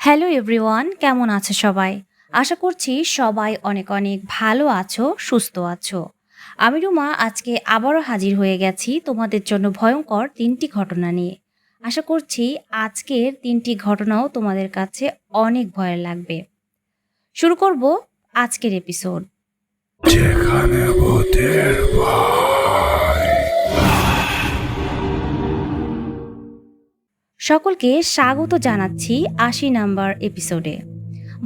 Hello everyone, কেমন আছো সবাই? আশা করছি সবাই অনেক অনেক ভালো আছো, সুস্থ আছো। আমি রুমা আজকে আবারও হাজির হয়ে গেছি তোমাদের জন্য ভয়ঙ্কর ৩টি ঘটনা নিয়ে। আশা করছি আজকের ৩টি ঘটনাও তোমাদের কাছে অনেক ভয়ের লাগবে। শুরু করব আজকের এপিসোড। যেখানে ভূতের ভয়। সকলকে স্বাগত জানাচ্ছি ৮০ নাম্বার এপিসোডে।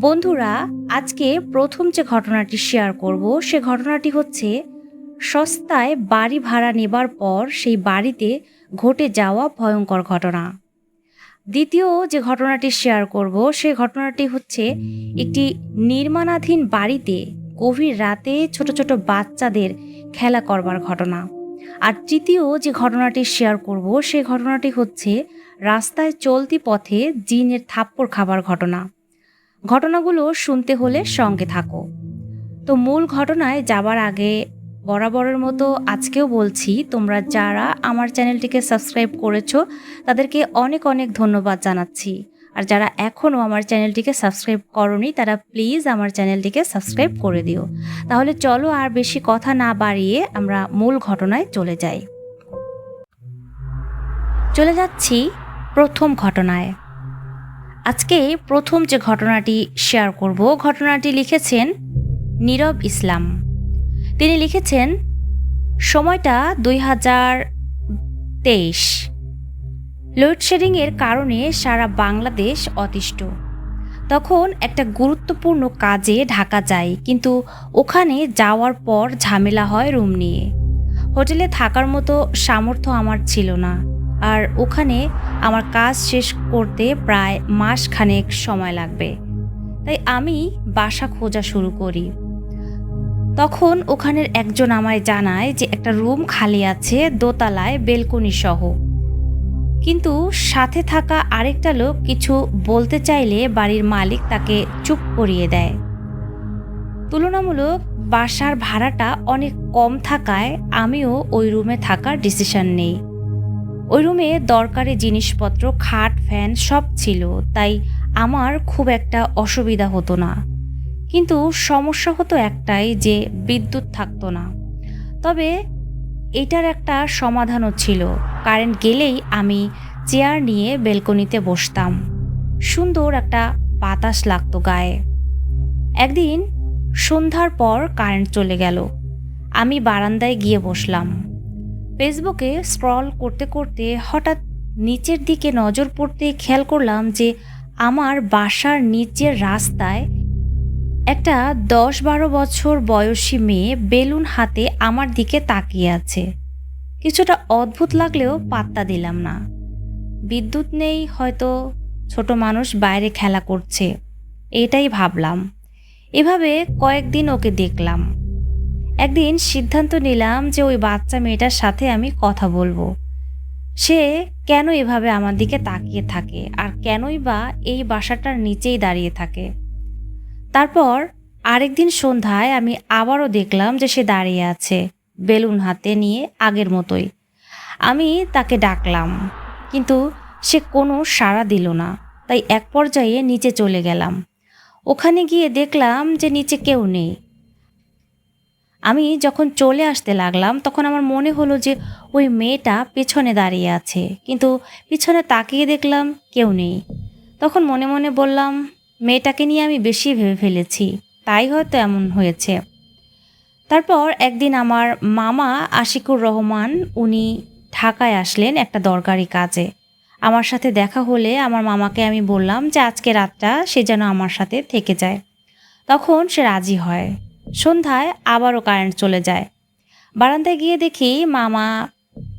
বন্ধুরা, আজকে প্রথম যে ঘটনাটি শেয়ার করব সে ঘটনাটি হচ্ছে সস্তায় বাড়ি ভাড়া নেবার পর সেই বাড়িতে ঘটে যাওয়া ভয়ঙ্কর ঘটনা। দ্বিতীয় যে ঘটনাটি শেয়ার করব সে ঘটনাটি হচ্ছে একটি নির্মাণাধীন বাড়িতে গভীর রাতে ছোট ছোট বাচ্চাদের খেলা করবার ঘটনা। আর তৃতীয় যে ঘটনাটি শেয়ার করব সে ঘটনাটি হচ্ছে রাস্তায় চলতি পথে জিনের থাপ্পড় খাবার ঘটনা। ঘটনাগুলো শুনতে হলে সঙ্গে থাকো। তো মূল ঘটনায় যাবার আগে বরাবরের মতো আজকেও বলছি, তোমরা যারা আমার চ্যানেলটিকে সাবস্ক্রাইব করেছো তাদেরকে অনেক অনেক ধন্যবাদ জানাচ্ছি। আর যারা এখনও আমার চ্যানেলটিকে সাবস্ক্রাইব করোনি তারা প্লিজ আমার চ্যানেলটিকে সাবস্ক্রাইব করে দিও। তাহলে চলো আর বেশি কথা না বাড়িয়ে আমরা মূল ঘটনায় চলে যাই। চলে যাচ্ছি প্রথম ঘটনায়। আজকে প্রথম যে ঘটনাটি শেয়ার করব, ঘটনাটি লিখেছেন নীরব ইসলাম। তিনি লিখেছেন সময়টা 2023। লোডশেডিংয়ের কারণে সারা বাংলাদেশ অতিষ্ঠ। তখন একটা গুরুত্বপূর্ণ কাজে ঢাকা যাই, কিন্তু ওখানে যাওয়ার পর ঝামেলা হয় রুম নিয়ে। হোটেলে থাকার মতো সামর্থ্য আমার ছিল না, আর ওখানে আমার কাজ শেষ করতে প্রায় মাসখানেক সময় লাগবে। তাই আমি বাসা খোঁজা শুরু করি। তখন ওখানের একজন আমায় জানায় যে একটা রুম খালি আছে দোতলায়, বেলকনি সহ। কিন্তু সাথে থাকা আরেকটা লোক কিছু বলতে চাইলে বাড়ির মালিক তাকে চুপ করিয়ে দেয়। তুলনামূলক বাসার ভাড়াটা অনেক কম থাকায় আমিও ওই রুমে থাকার ডিসিশন নেই। ওই রুমে দরকারি জিনিসপত্র, খাট, ফ্যান সব ছিল, তাই আমার খুব একটা অসুবিধা হতো না। কিন্তু সমস্যা হতো একটাই, যে বিদ্যুৎ থাকতো না। তবে এটার একটা সমাধানও ছিল। কারেন্ট গেলেই আমি চেয়ার নিয়ে বেলকনিতে বসতাম। সুন্দর একটা বাতাস লাগতো গায়ে। একদিন সন্ধ্যার পর কারেন্ট চলে গেল। আমি বারান্দায় গিয়ে বসলাম। ফেসবুকে স্ক্রল করতে করতে হঠাৎ নিচের দিকে নজর পড়তে খেয়াল করলাম যে আমার বাসার নিচের রাস্তায় একটা 10-12 বছর বয়সী মেয়ে বেলুন হাতে আমার দিকে তাকিয়ে আছে। কিছুটা অদ্ভুত লাগলেও পাত্তা দিলাম না। বিদ্যুৎ নেই, হয়তো ছোট মানুষ বাইরে খেলা করছে, এটাই ভাবলাম। এভাবে কয়েকদিন ওকে দেখলাম। একদিন সিদ্ধান্ত নিলাম যে ওই বাচ্চা মেয়েটার সাথে আমি কথা বলবো। সে কেন এভাবে আমার দিকে তাকিয়ে থাকে, আর কেনই বা এই বাসাটার নিচেই দাঁড়িয়ে থাকে। তারপর আরেকদিন সন্ধ্যায় আমি আবারও দেখলাম যে সে দাঁড়িয়ে আছে, বেলুন হাতে নিয়ে আগের মতোই। আমি তাকে ডাকলাম, কিন্তু সে কোনো সাড়া দিল না। তাই এক পর্যায়ে নিচে চলে গেলাম। ওখানে গিয়ে দেখলাম যে নিচে কেউ নেই। আমি যখন চলে আসতে লাগলাম তখন আমার মনে হলো যে ওই মেয়েটা পেছনে দাঁড়িয়ে আছে, কিন্তু পিছনে তাকিয়ে দেখলাম কেউ নেই। তখন মনে মনে বললাম, মেয়েটাকে নিয়ে আমি বেশি ভেবে ফেলেছি, তাই হয়তো এমন হয়েছে। তারপর একদিন আমার মামা আশিকুর রহমান, উনি ঢাকায় আসলেন একটা দরকারি কাজে। আমার সাথে দেখা হলে আমার মামাকে আমি বললাম যে আজকে রাতটা সে যেন আমার সাথে থেকে যায়। তখন সে রাজি হয়। সন্ধ্যায় আবারও কারেন্ট চলে যায়। বারান্দায় গিয়ে দেখি মামা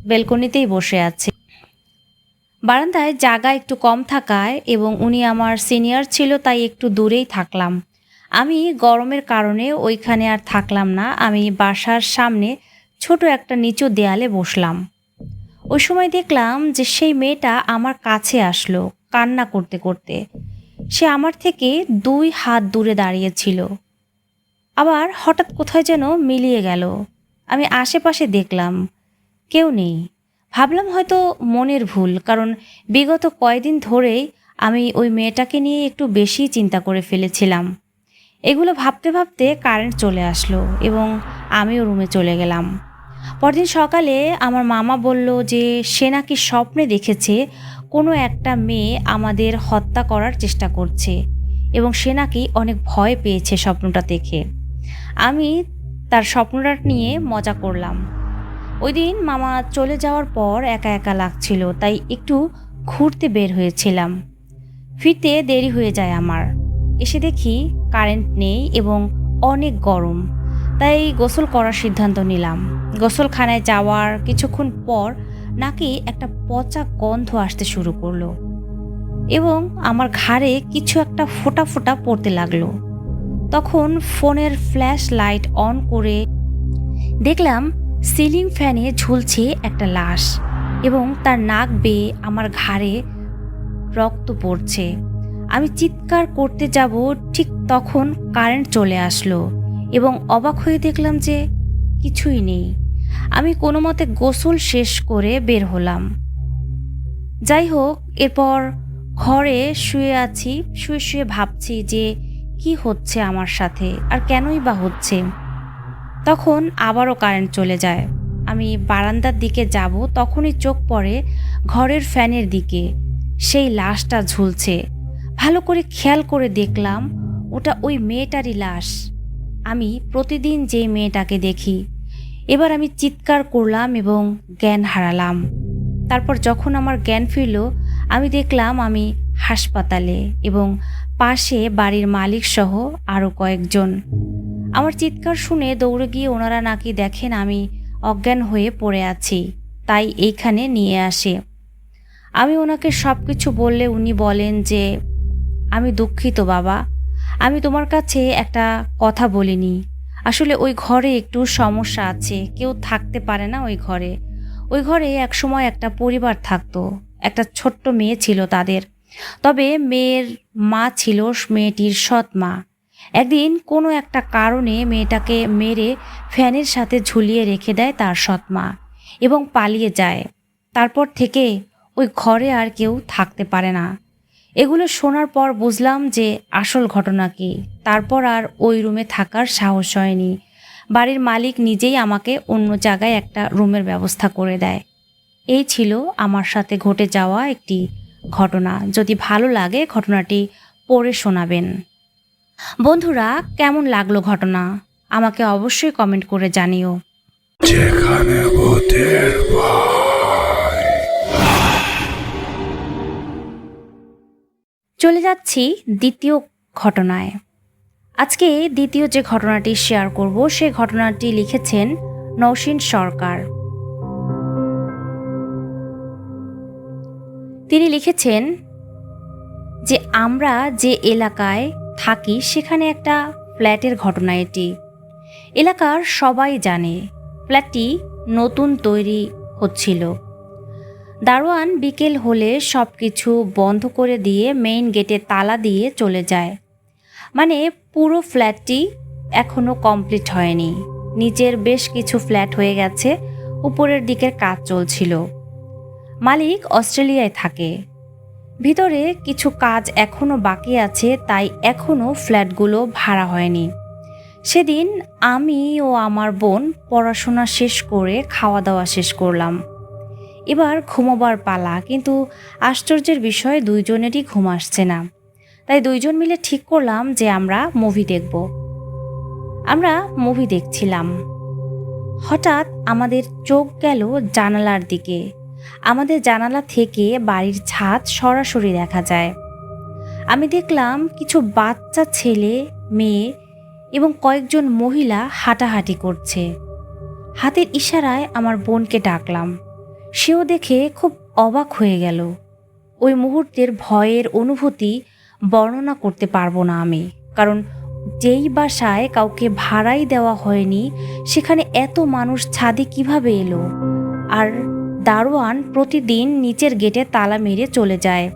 বেলকনিতেই বসে আছে। বারান্দায় জায়গা একটু কম থাকায় এবং উনি আমার সিনিয়র ছিল, তাই একটু দূরেই থাকলাম। আমি গরমের কারণে ওইখানে আর থাকলাম না। আমি বাসার সামনে ছোট একটা নিচু দেয়ালে বসলাম। ওই সময় দেখলাম যে সেই মেয়েটা আমার কাছে আসলো কান্না করতে করতে। সে আমার থেকে 2 হাত দূরে দাঁড়িয়েছিল, আবার হঠাৎ কোথায় যেন মিলিয়ে গেল। আমি আশেপাশে দেখলাম কেউ নেই। ভাবলাম হয়তো মনের ভুল, কারণ বিগত কয়েকদিন ধরেই আমি ওই মেয়েটাকে নিয়ে একটু বেশি চিন্তা করে ফেলেছিলাম। এগুলো ভাবতে ভাবতে কারেন্ট চলে আসলো এবং আমিও রুমে চলে গেলাম। পরদিন সকালে আমার মামা বলল যে সে নাকি স্বপ্নে দেখেছে কোনো একটা মেয়ে আমাদের হত্যা করার চেষ্টা করছে এবং সে নাকি অনেক ভয় পেয়েছে স্বপ্নটা দেখে। আমি তার স্বপ্নটা নিয়ে মজা করলাম। ওই দিন মামা চলে যাওয়ার পর একা একা লাগছিল, তাই একটু ঘুরতে বের হয়েছিলাম। ফিরতে দেরি হয়ে যায় আমার। এসে দেখি কারেন্ট নেই এবং অনেক গরম, তাই গোসল করার সিদ্ধান্ত নিলাম। গোসলখানায় যাওয়ার কিছুক্ষণ পর নাকি একটা পচা গন্ধ আসতে শুরু করলো এবং আমার ঘাড়ে কিছু একটা ফোঁটা ফোঁটা পড়তে লাগলো। তখন ফোনের ফ্ল্যাশ লাইট অন করে দেখলাম সিলিং ফ্যানে ঝুলছে একটা লাশ এবং তার নাক বেয়ে আমার ঘাড়ে রক্ত পড়ছে। আমি চিৎকার করতে যাব, ঠিক তখন কারেন্ট চলে আসলো এবং অবাক হয়ে দেখলাম যে কিছুই নেই। আমি কোনো মতে গোসল শেষ করে বের হলাম। যাই হোক, এরপর ঘরে শুয়ে আছি, শুয়ে শুয়ে ভাবছি যে কি হচ্ছে আমার সাথে আর কেনই বা হচ্ছে। তখন আবারও কারেন্ট চলে যায়। আমি বারান্দার দিকে যাব, তখনই চোখ পড়ে ঘরের ফ্যানের দিকে। সেই লাশটা ঝুলছে। ভালো করে খেয়াল করে দেখলাম ওটা ওই মেয়েটারই লাশ। আমি প্রতিদিন যে মেয়েটাকে দেখি। এবার আমি চিৎকার করলাম এবং জ্ঞান হারালাম। তারপর যখন আমার জ্ঞান ফিরল, আমি দেখলাম আমি হাসপাতালে এবং পাশে বাড়ির মালিক সহ আরও কয়েকজন। আমার চিৎকার শুনে দৌড়ে গিয়ে ওনারা নাকি দেখেন আমি অজ্ঞান হয়ে পড়ে আছি, তাই এইখানে নিয়ে আসে। আমি ওনাকে সব কিছু বললে উনি বলেন যে আমি দুঃখিত বাবা, আমি তোমার কাছে একটা কথা বলিনি। আসলে ওই ঘরে একটু সমস্যা আছে, কেউ থাকতে পারে না ওই ঘরে। ওই ঘরে একসময় একটা পরিবার থাকতো, একটা ছোট্ট মেয়ে ছিল তাদের। তবে মেয়ের মা ছিল মেয়েটির সৎ মা। একদিন কোনো একটা কারণে মেয়েটাকে মেরে ফ্যানের সাথে ঝুলিয়ে রেখে দেয় তার সৎ মা এবং পালিয়ে যায়। তারপর থেকে ওই ঘরে আর কেউ থাকতে পারে না। এগুলো শোনার পর বুঝলাম যে আসল ঘটনা কি। তারপর আর ওই রুমে থাকার সাহস হয়নি। বাড়ির মালিক নিজেই আমাকে অন্য জায়গায় একটা রুমের ব্যবস্থা করে দেয়। এই ছিল আমার সাথে ঘটে যাওয়া একটি ঘটনা। যদি ভালো লাগে ঘটনাটি পড়ে শোনাবেন। বন্ধুরা, কেমন লাগলো ঘটনা আমাকে অবশ্যই কমেন্ট করে জানিও। যেখানে ভূতের ভয়। চলে যাচ্ছি দ্বিতীয় ঘটনায়। আজকে দ্বিতীয় যে ঘটনাটি শেয়ার করব সে ঘটনাটি লিখেছেন নৌসিন সরকার। তিনি লিখেছেন যে আমরা যে এলাকায় থাকি সেখানে একটা ফ্ল্যাটের ঘটনা এটি। এলাকার সবাই জানে ফ্ল্যাটটি নতুন তৈরি হচ্ছিল। দারোয়ান বিকেল হলে সব কিছু বন্ধ করে দিয়ে মেইন গেটে তালা দিয়ে চলে যায়। মানে পুরো ফ্ল্যাটটি এখনও কমপ্লিট হয়নি। নিচের বেশ কিছু ফ্ল্যাট হয়ে গেছে, উপরের দিকের কাজ চলছিল। মালিক অস্ট্রেলিয়ায় থাকে। ভিতরে কিছু কাজ এখনও বাকি আছে, তাই এখনও ফ্ল্যাটগুলো ভাড়া হয়নি। সেদিন আমি ও আমার বোন পড়াশোনা শেষ করে খাওয়া দাওয়া শেষ করলাম। এবার ঘুমোবার পালা, কিন্তু আশ্চর্যের বিষয় দুইজনেরই ঘুম আসছে না। তাই দুইজন মিলে ঠিক করলাম যে আমরা মুভি দেখব। আমরা মুভি দেখছিলাম। হঠাৎ আমাদের চোখ গেল জানালার দিকে। আমাদের জানালা থেকে বাড়ির ছাদ সরাসরি দেখা যায়। আমি দেখলাম কিছু বাচ্চা ছেলে মেয়ে এবং কয়েকজন মহিলা হাঁটাহাঁটি করছে। হাতের ইশারায় আমার বোনকে ডাকলাম। সেও দেখে খুব অবাক হয়ে গেল। ওই মুহূর্তের ভয়ের অনুভূতি বর্ণনা করতে পারবো না আমি, কারণ যেই বাসায় কাউকে ভাড়াই দেওয়া হয়নি সেখানে এত মানুষ ছাদে কিভাবে এলো? আর দারোয়ান প্রতিদিন নিচের গেটে তালা মেরে চলে যায়।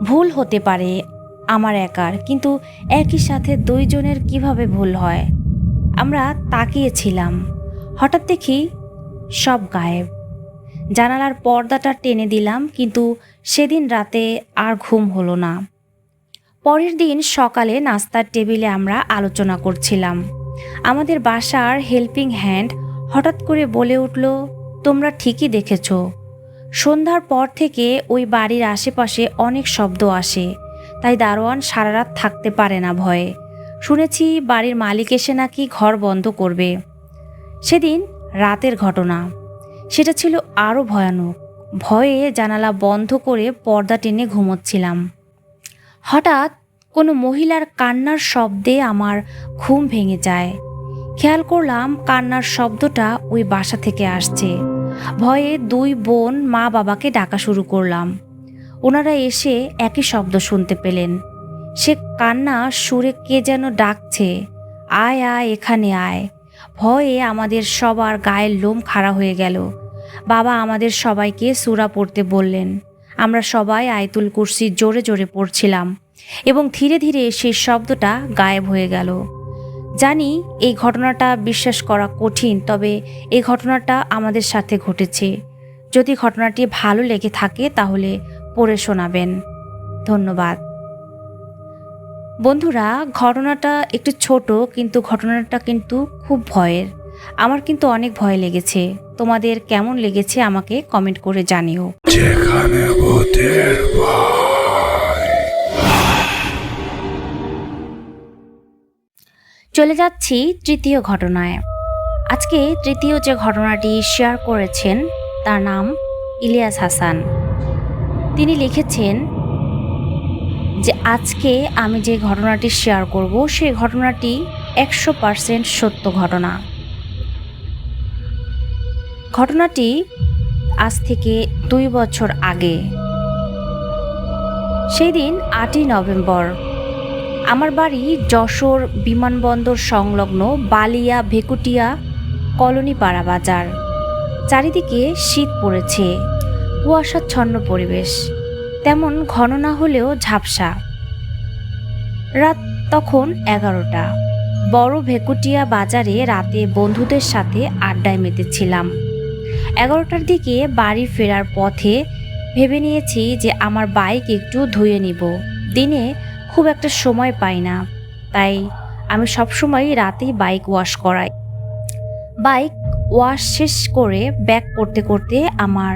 ভুল হতে পারে আমার একার, কিন্তু একই সাথে দুইজনের কিভাবে ভুল হয়? আমরা তাকিয়েছিলাম। হঠাৎ দেখি সব গায়েব। জানালার পর্দাটা টেনে দিলাম, কিন্তু সেদিন রাতে আর ঘুম হলো না। পরের দিন সকালে নাস্তার টেবিলে আমরা আলোচনা করছিলাম। আমাদের বাসার হেল্পিং হ্যান্ড হঠাৎ করে বলে উঠল, তোমরা ঠিকই দেখেছ, সন্ধ্যার পর থেকে ওই বাড়ির আশেপাশে অনেক শব্দ আসে, তাই দারোয়ান সারা রাত থাকতে পারে না ভয়ে। শুনেছি বাড়ির মালিক এসে নাকি ঘর বন্ধ করবে। সেদিন রাতের ঘটনা, সেটা ছিল আরও ভয়ানক। ভয়ে জানালা বন্ধ করে পর্দা টেনে ঘুমোচ্ছিলাম। হঠাৎ কোনো মহিলার কান্নার শব্দে আমার ঘুম ভেঙে যায়। খেয়াল করলাম কান্নার শব্দটা ওই বাসা থেকে আসছে। ভয়ে দুই বোন মা বাবাকে ডাকা শুরু করলাম। ওনারা এসে একই শব্দ শুনতে পেলেন। সে কান্না সুরে কে যেন ডাকছে, আয় আয় এখানে আয়। ভয়ে আমাদের সবার গায়ের লোম খাড়া হয়ে গেল। বাবা আমাদের সবাইকে সূরা পড়তে বললেন। আমরা সবাই আয়াতুল কুরসি জোরে জোরে পড়ছিলাম এবং ধীরে ধীরে সেই শব্দটা গায়েব হয়ে গেল। জানি এই ঘটনাটা বিশ্বাস করা কঠিন, তবে এই ঘটনাটা আমাদের সাথে ঘটেছে। যদি ঘটনাটি ভালো লেগে থাকে তাহলে পড়ে শোনাবেন। ধন্যবাদ। বন্ধুরা, ঘটনাটা একটু ছোট, কিন্তু ঘটনাটা কিন্তু খুব ভয়ের। আমার কিন্তু অনেক ভয় লেগেছে। তোমাদের কেমন লেগেছে আমাকে কমেন্ট করে জানিও। যেখানে ভূতের ভয়। চলে যাচ্ছি তৃতীয় ঘটনায়। আজকে তৃতীয় যে ঘটনাটি শেয়ার করেছেন তার নাম ইলিয়াস হাসান। তিনি লিখেছেন যে আজকে আমি যে ঘটনাটি শেয়ার করব সেই ঘটনাটি 100% সত্য ঘটনা। ঘটনাটি আজ থেকে 2 বছর আগে। সেই দিন 8ই নভেম্বর। আমার বাড়ি যশোর বিমানবন্দর সংলগ্ন বালিয়া ভেকুটিয়া কলোনিপাড়া বাজার। চারিদিকে শীত পড়েছে, কুয়াশাচ্ছন্ন পরিবেশ, তেমন ঘন না হলেও ঝাপসা। রাত তখন 11টা। বড় ভেকুটিয়া বাজারে রাতে বন্ধুদের সাথে আড্ডায় মেতেছিলাম। 11টার দিকে বাড়ি ফেরার পথে ভেবে নিয়েছি যে আমার বাইক একটু ধুয়ে নিব। দিনে খুব একটা সময় পাই না, তাই আমি সবসময় রাতেই বাইক ওয়াশ করাই। বাইক ওয়াশ শেষ করে ব্যাক করতে করতে আমার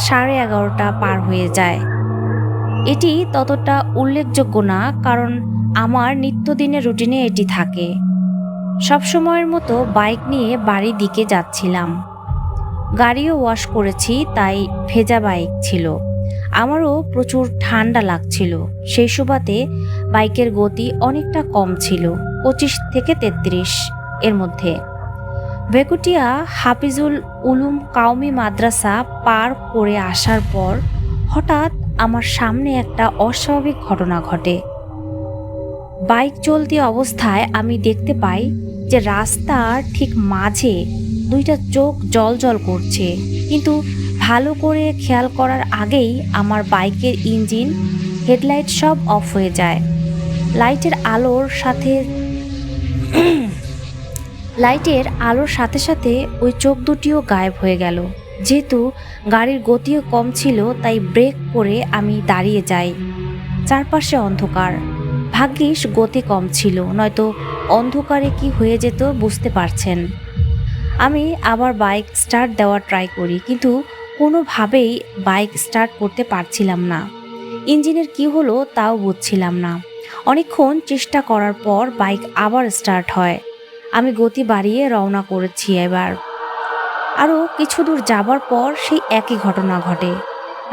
11:30 পার হয়ে যায়। এটি ততটা উল্লেখযোগ্য না, কারণ আমার নিত্যদিনের রুটিনে এটি থাকে। সবসময়ের মতো বাইক নিয়ে বাড়ির দিকে যাচ্ছিলাম। গাড়িও ওয়াশ করেছি, তাই ভেজা বাইক ছিল। আমারও প্রচুর ঠান্ডা লাগছিল। সেই সুবাদে বাইকের গতি অনেকটা কম ছিল, 25 থেকে 33 এর মধ্যে। ভেকুটিয়া হাফিজুল উলুম কাউমি মাদ্রাসা পার করে আসার পর হঠাৎ আমার সামনে একটা অস্বাভাবিক ঘটনা ঘটে। বাইক চলতি অবস্থায় আমি দেখতে পাই যে রাস্তার ঠিক মাঝে দুইটা চোখ জ্বলজ্বল করছে, কিন্তু ভালো করে খেয়াল করার আগেই আমার বাইকের ইঞ্জিন, হেডলাইট সব অফ হয়ে যায়। লাইটের আলোর সাথে সাথে ওই চোখ দুটিও গায়েব হয়ে গেল। যেহেতু গাড়ির গতিও কম ছিল, তাই ব্রেক করে আমি দাঁড়িয়ে যাই। চারপাশে অন্ধকার। ভাগ্যিস গতি কম ছিল, নয়তো অন্ধকারে কি হয়ে যেত বুঝতে পারছেন। আমি আবার বাইক স্টার্ট দেওয়ার ট্রাই করি, কিন্তু কোনোভাবেই বাইক স্টার্ট করতে পারছিলাম না। ইঞ্জিনের কি হলো তাও বুঝছিলাম না। অনেকক্ষণ চেষ্টা করার পর বাইক আবার স্টার্ট হয়। আমি গতি বাড়িয়ে রওনা করেছি। এবার আরও কিছু দূর যাবার পর সেই একই ঘটনা ঘটে।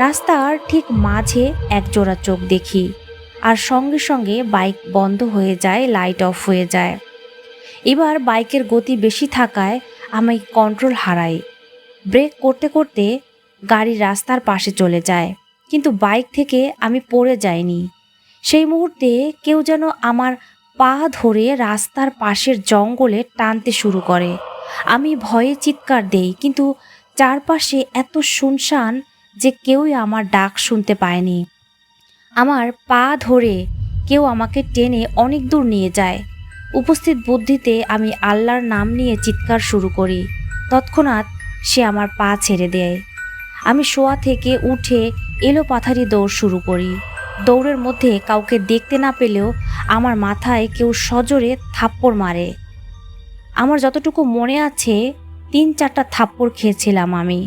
রাস্তার ঠিক মাঝে একজোড়া চোখ দেখি, আর সঙ্গে সঙ্গে বাইক বন্ধ হয়ে যায়, লাইট অফ হয়ে যায়। এবার বাইকের গতি বেশি থাকায় আমি কন্ট্রোল হারাই। ব্রেক করতে করতে গাড়ি রাস্তার পাশে চলে যায়, কিন্তু বাইক থেকে আমি পড়ে যাইনি। সেই মুহূর্তে কেউ যেন আমার পা ধরে রাস্তার পাশের জঙ্গলে টানতে শুরু করে। আমি ভয়ে চিৎকার দেই, কিন্তু চারপাশে এত শুনশান যে কেউই আমার ডাক শুনতে পায়নি। আমার পা ধরে কেউ আমাকে টেনে অনেক দূর নিয়ে যায়। উপস্থিত বুদ্ধিতে আমি আল্লাহর নাম নিয়ে চিৎকার শুরু করি। তৎক্ষণাৎ সে আমার পা ছেড়ে দেয়। আমি শোয়া থেকে উঠে এলোপাথারি দৌড় শুরু করি। দৌড়ের মধ্যে কাউকে দেখতে না পেলেও আমার মাথায় কেউ সজোরে থাপ্পড় মারে। আমার যতটুকু মনে আছে 3-4টা থাপ্পড় খেয়েছিলাম আমি।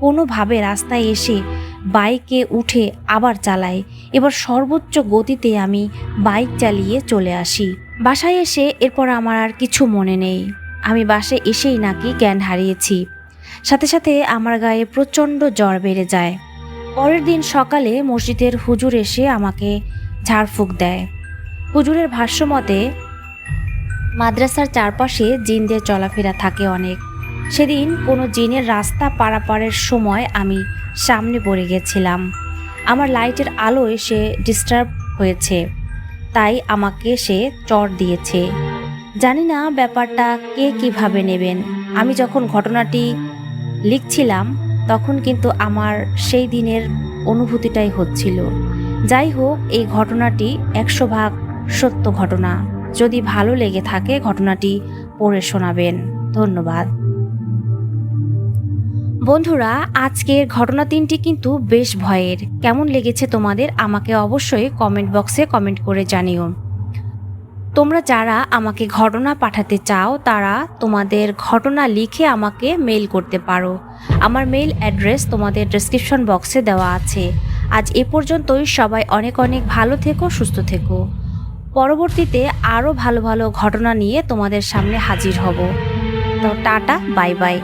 কোনোভাবে রাস্তায় এসে বাইকে উঠে আবার চালাই। এবার সর্বোচ্চ গতিতে আমি বাইক চালিয়ে চলে আসি। বাসায় এসে এরপর আমার আর কিছু মনে নেই। আমি বাসায় এসেই নাকি জ্ঞান হারিয়েছি। সাথে সাথে আমার গায়ে প্রচণ্ড জ্বর বেড়ে যায়। পরের দিন সকালে মসজিদের হুজুর এসে আমাকে ঝাড়ফুঁক দেয়। হুজুরের ভাষ্যমতে মাদ্রাসার চারপাশে জিনদের চলাফেরা থাকে অনেক। সেদিন কোনো জিনের রাস্তা পারাপারের সময় আমি সামনে পড়ে গেছিলাম। আমার লাইটের আলো এসে ডিস্টার্ব হয়েছে, তাই আমাকে সে চড় দিয়েছে। জানি না ব্যাপারটা কে কিভাবে নেবেন। আমি যখন ঘটনাটি লিখছিলাম তখন কিন্তু আমার সেই দিনের অনুভূতিটাই হচ্ছিল। যাই হোক, এই ঘটনাটি 100% সত্য ঘটনা। যদি ভালো লেগে থাকে ঘটনাটি পড়ে শোনাবেন। ধন্যবাদ। বন্ধুরা, আজকের ঘটনা 3টি কিন্তু বেশ ভয়ের। কেমন লেগেছে তোমাদের আমাকে অবশ্যই কমেন্ট বক্সে কমেন্ট করে জানিও। তোমরা যারা আমাকে ঘটনা পাঠাতে চাও তারা তোমাদের ঘটনা লিখে আমাকে মেইল করতে পারো। আমার মেইল অ্যাড্রেস তোমাদের ডেসক্রিপশন বক্সে দেওয়া আছে। আজ এ পর্যন্তই। সবাই অনেক অনেক ভালো থেকো, সুস্থ থেকো। পরবর্তীতে আরও ভালো ভালো ঘটনা নিয়ে তোমাদের সামনে হাজির হব। তো টাটা, বাই বাই।